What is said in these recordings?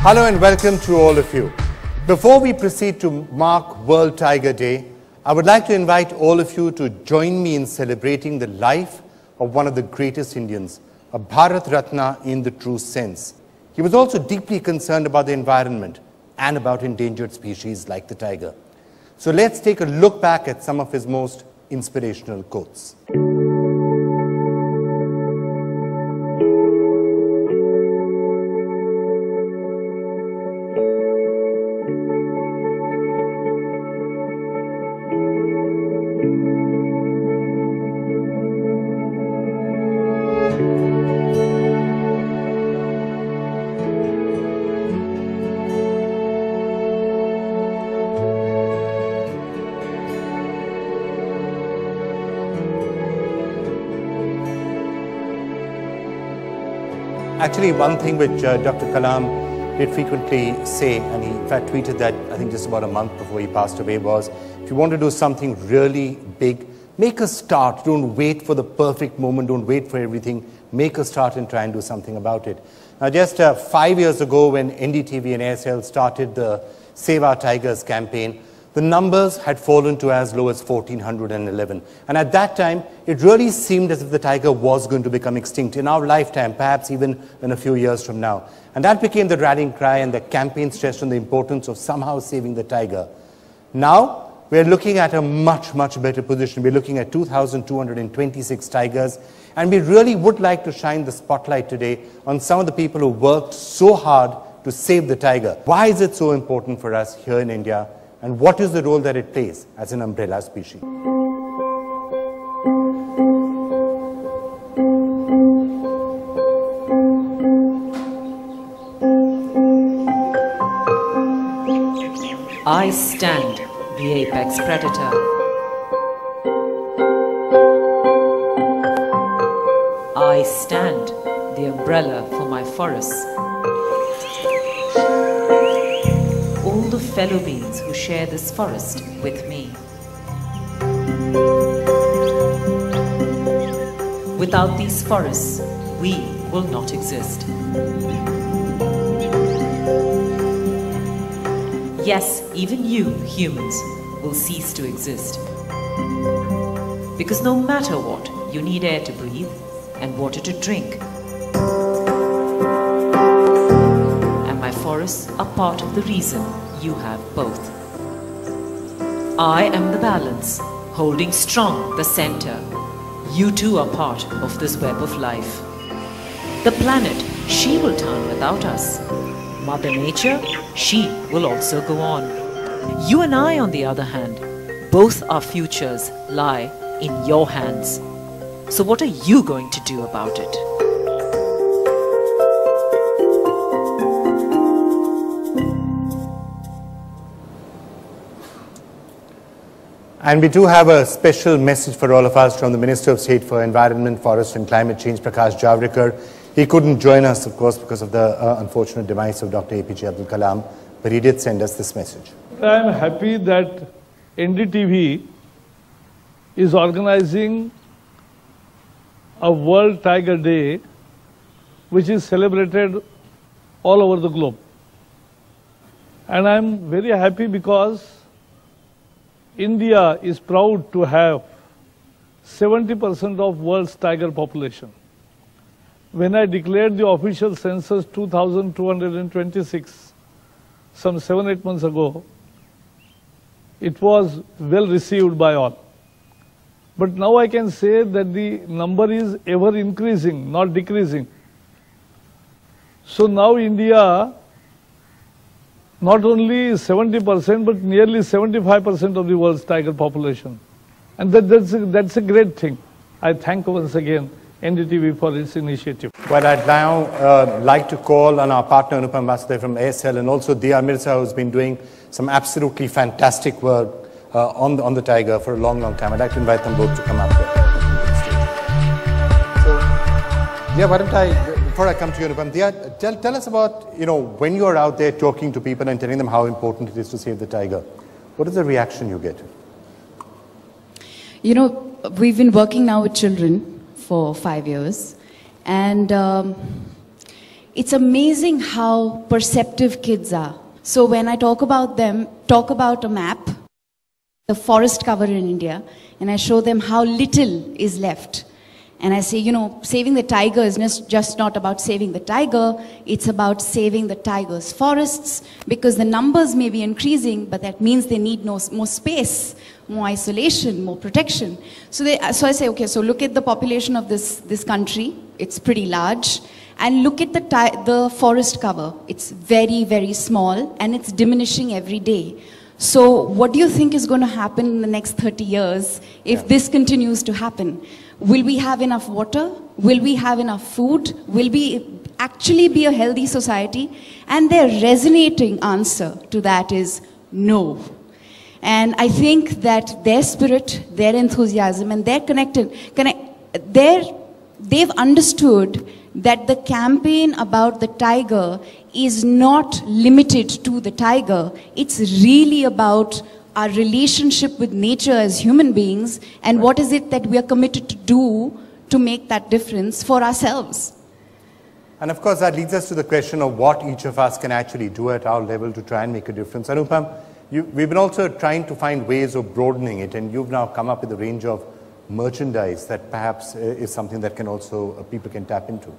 Hello and welcome to all of you. Before we proceed to mark World Tiger Day, I would like to invite all of you to join me in celebrating the life of one of the greatest Indians, a Bharat Ratna in the true sense. He was also deeply concerned about the environment and about endangered species like the tiger. So let's take a look back at some of his most inspirational quotes. Actually, one thing which Dr. Kalam did frequently say, and he in fact tweeted that I think just about a month before he passed away, was if you want to do something really big, make a start. Don't wait for the perfect moment. Don't wait for everything. Make a start and try and do something about it. Now, just 5 years ago when NDTV and Aircel started the Save Our Tigers campaign, the numbers had fallen to as low as 1,411. And at that time, it really seemed as if the tiger was going to become extinct in our lifetime, perhaps even in a few years from now. And that became the rallying cry, and the campaign stressed on the importance of somehow saving the tiger. Now, we're looking at a much, much better position. We're looking at 2,226 tigers. And we really would like to shine the spotlight today on some of the people who worked so hard to save the tiger. Why is it so important for us here in India? And what is the role that it plays as an umbrella species? I stand the apex predator. I stand the umbrella for my forests. All the fellow beings who share this forest with me. Without these forests, we will not exist. Yes, even you, humans, will cease to exist. Because no matter what, you need air to breathe and water to drink. Forests are part of the reason you have both. I am the balance, holding strong the center. You too are part of this web of life. The planet, she will turn without us. Mother Nature, she will also go on. You and I, on the other hand, both our futures lie in your hands. So what are you going to do about it? And we do have a special message for all of us from the Minister of State for Environment, Forest and Climate Change, Prakash Javadekar. He couldn't join us, of course, because of the unfortunate demise of Dr. APJ Abdul Kalam, but he did send us this message. I am happy that NDTV is organizing a World Tiger Day, which is celebrated all over the globe. And I am very happy because India is proud to have 70% of world's tiger population. When I declared the official census 2,226 some 7-8 months ago, it was well received by all. But now I can say that the number is ever increasing, not decreasing. So now India, not only 70%, but nearly 75% of the world's tiger population. And that's a great thing. I thank once again NDTV for its initiative. Well, I'd now like to call on our partner Anupam Vasudev from Aircel and also Diya Mirza, who's been doing some absolutely fantastic work on the tiger for a long, long time. I'd like to invite them both to come up here. So, Diya, why don't before I come to you, Anupam, Diya, tell us about, when you're out there talking to people and telling them how important it is to save the tiger. What is the reaction you get? We've been working now with children for 5 years, and it's amazing how perceptive kids are. So when I talk about them, talk about a map, the forest cover in India, and I show them how little is left. And I say, you know, saving the tiger is just not about saving the tiger, it's about saving the tiger's forests, because the numbers may be increasing, but that means they need more space, more isolation, more protection. So I say, okay, so look at the population of this country, it's pretty large, and look at the forest cover. It's very, very small, and it's diminishing every day. So what do you think is going to happen in the next 30 years if this continues to happen? Will we have enough water? Will we have enough food? Will we actually be a healthy society? And their resonating answer to that is no. And I think that their spirit, their enthusiasm, and they've understood that the campaign about the tiger is not limited to the tiger. It's really about our relationship with nature as human beings, and what is it that we are committed to do to make that difference for ourselves. And of course, that leads us to the question of what each of us can actually do at our level to try and make a difference. Anupam, we've been also trying to find ways of broadening it, and you've now come up with a range of merchandise that perhaps is something that can also, people can tap into.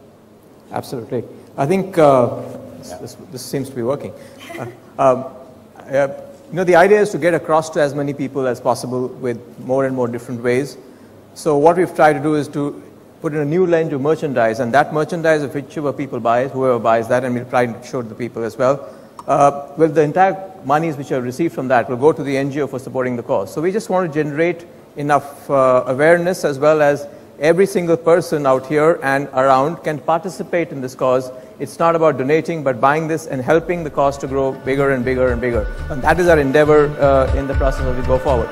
Absolutely. I think this seems to be working. You know, the idea is to get across to as many people as possible with more and more different ways. So what we've tried to do is to put in a new lens to merchandise, and that merchandise of whichever people buys, whoever buys that, and we'll try to show the people as well, well, the entire monies which are received from that will go to the NGO for supporting the cause. So we just want to generate enough awareness, as well as every single person out here and around can participate in this cause. It's not about donating, but buying this and helping the cause to grow bigger and bigger and bigger. And that is our endeavor in the process as we go forward.